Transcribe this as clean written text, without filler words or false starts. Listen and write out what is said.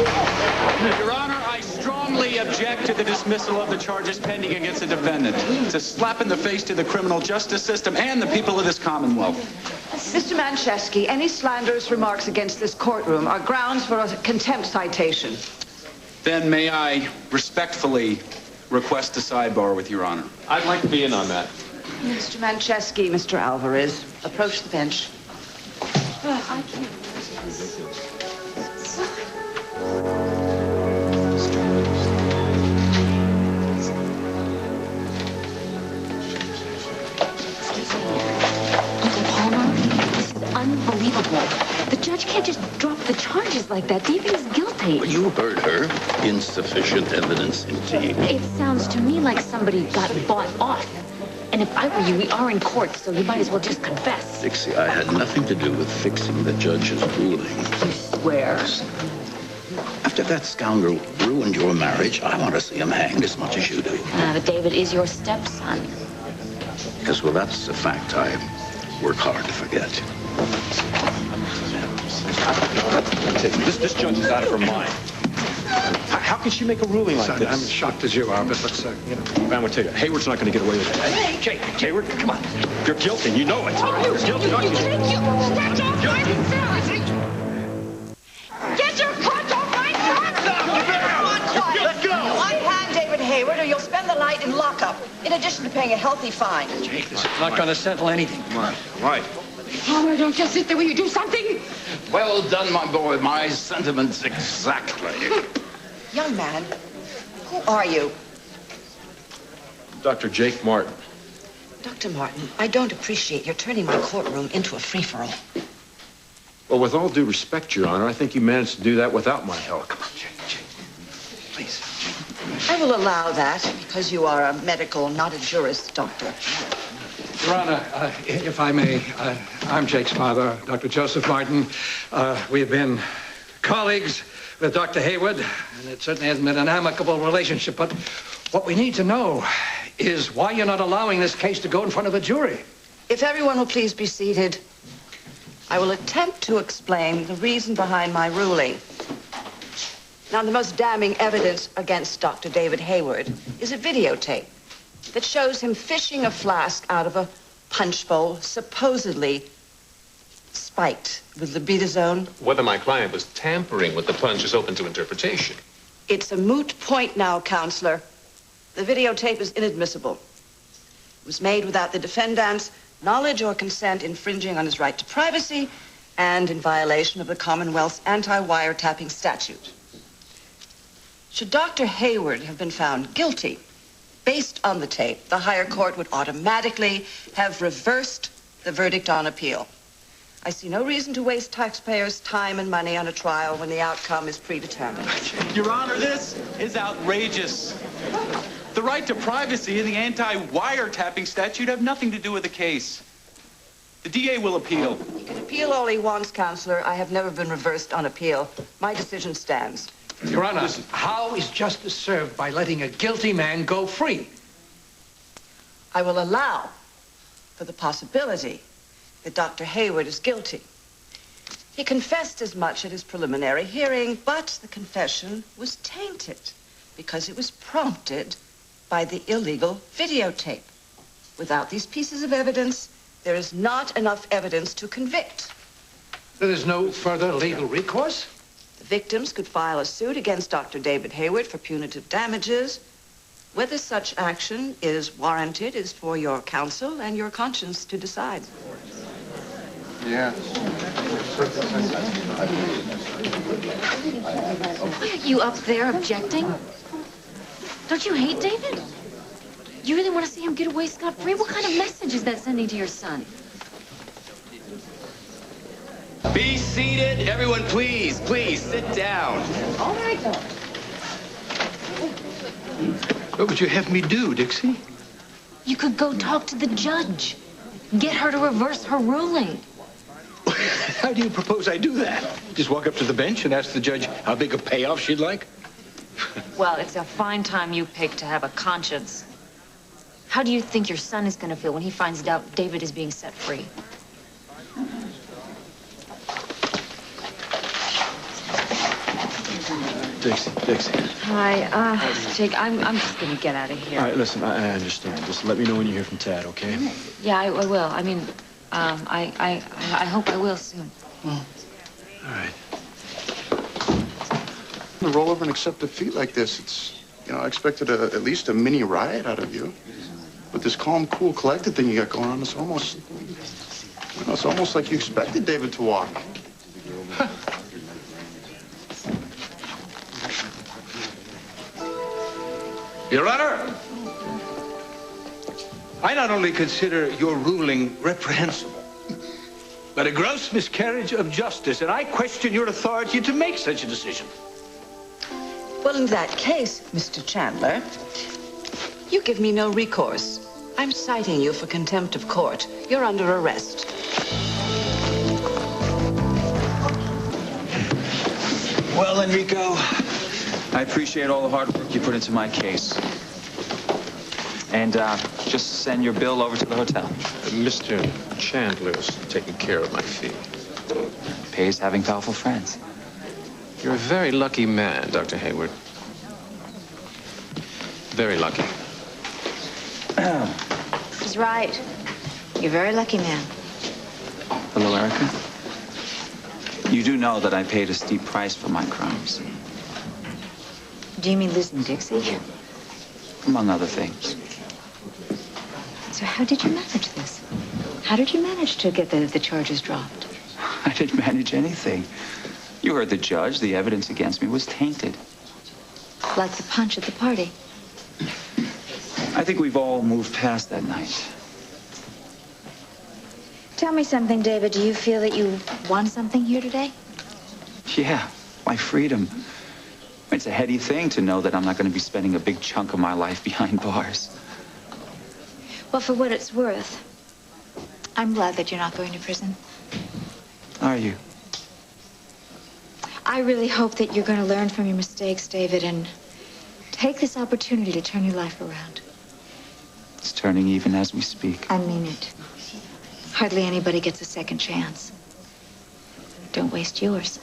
Your Honor, I strongly object to the dismissal of the charges pending against the defendant. It's a slap in the face to the criminal justice system and the people of this Commonwealth. Mr. Manchesky, any slanderous remarks against this courtroom are grounds for a contempt citation. Then may I respectfully request a sidebar with Your Honor? I'd like to be in on that. Mr. Manchesky, Mr. Alvarez, approach the bench. I can't. Unbelievable. The judge can't just drop the charges like that. David is guilty. Well, you heard her. Insufficient evidence indeed. It sounds to me like somebody got bought off. And if I were you, we are in court, so you might as well just confess. Dixie, I had nothing to do with fixing the judge's ruling. You swear? After that scoundrel ruined your marriage, I want to see him hanged as much as you do. But David is your stepson. Yes, well, that's a fact I work hard to forget. This judge is out of her mind. How can she make a ruling like this? I'm as shocked as you are, but let's, Man, we'll tell you, Hayward's not going to get away with it. Hey, Jake, Hayward, come on. You're guilty. You know it. You're guilty. Get your clutch off my Let go! Unhand David Hayward, or you'll spend the night in lockup, in addition to paying a healthy fine. Jake, this is not going to settle anything. Right. Palmer, don't just sit there. Will you do something? Well done, my boy. My sentiments exactly. Young man, who are you? Dr. Jake Martin. Dr. Martin, I don't appreciate your turning my courtroom into a free-for-all. Well, with all due respect, Your Honor, I think you managed to do that without my help. Come on, Jake. Please. I will allow that because you are a medical, not a jurist, doctor. Your Honor, if I may, I'm Jake's father, Dr. Joseph Martin. We have been colleagues with Dr. Hayward, and it certainly hasn't been an amicable relationship, but what we need to know is why you're not allowing this case to go in front of a jury. If everyone will please be seated, I will attempt to explain the reason behind my ruling. Now, the most damning evidence against Dr. David Hayward is a videotape that shows him fishing a flask out of a punch bowl, supposedly spiked with Libidozone. Whether my client was tampering with the punch is open to interpretation. It's a moot point now, Counselor. The videotape is inadmissible. It was made without the defendant's knowledge or consent, infringing on his right to privacy and in violation of the Commonwealth's anti-wiretapping statute. Should Dr. Hayward have been found guilty, based on the tape, the higher court would automatically have reversed the verdict on appeal. I see no reason to waste taxpayers' time and money on a trial when the outcome is predetermined. Your Honor, this is outrageous. The right to privacy and the anti-wiretapping statute have nothing to do with the case. The DA will appeal. He can appeal all he wants, Counselor. I have never been reversed on appeal. My decision stands. Your Honor, how is justice served by letting a guilty man go free? I will allow for the possibility that Dr. Hayward is guilty. He confessed as much at his preliminary hearing, but the confession was tainted because it was prompted by the illegal videotape. Without these pieces of evidence, there is not enough evidence to convict. There is no further legal recourse? The victims could file a suit against Dr. David Hayward for punitive damages. Whether such action is warranted is for your counsel and your conscience to decide. Yeah. Why are you up there objecting? Don't you hate David? You really want to see him get away scot-free? What kind of message is that sending to your son? Be seated. Everyone, please sit down. All right, then. What would you have me do, Dixie? You could go talk to the judge. Get her to reverse her ruling. How do you propose I do that? Just walk up to the bench and ask the judge how big a payoff she'd like? Well, it's a fine time you picked to have a conscience. How do you think your son is going to feel when he finds out David is being set free? Dixie. Hi, Jake, I'm just gonna get out of here. All right, listen, I understand. Just let me know when you hear from Tad, okay? Yeah, I will. I mean, I hope I will soon. All right. To roll over and accept defeat like this, it's, I expected at least a mini riot out of you. But this calm, cool, collected thing you got going on, it's almost like you expected David to walk. Your Honor, I not only consider your ruling reprehensible, but a gross miscarriage of justice, and I question your authority to make such a decision. Well, in that case, Mr. Chandler, you give me no recourse. I'm citing you for contempt of court. You're under arrest. Well, Enrico, I appreciate all the hard work you put into my case. And just send your bill over to the hotel. Mr. Chandler's taking care of my fee. Pays having powerful friends. You're a very lucky man, Dr. Hayward. Very lucky. He's right. You're a very lucky man. Hello, Erica. You do know that I paid a steep price for my crimes. Do you mean losing Dixie? Among other things. So how did you manage this? How did you manage to get the charges dropped? I didn't manage anything. You heard the judge. The evidence against me was tainted. Like the punch at the party. I think we've all moved past that night. Tell me something, David. Do you feel that you won something here today? Yeah, my freedom. It's a heady thing to know that I'm not going to be spending a big chunk of my life behind bars. Well, for what it's worth, I'm glad that you're not going to prison. Are you? I really hope that you're going to learn from your mistakes, David, and take this opportunity to turn your life around. It's turning even as we speak. I mean it. Hardly anybody gets a second chance. Don't waste yours.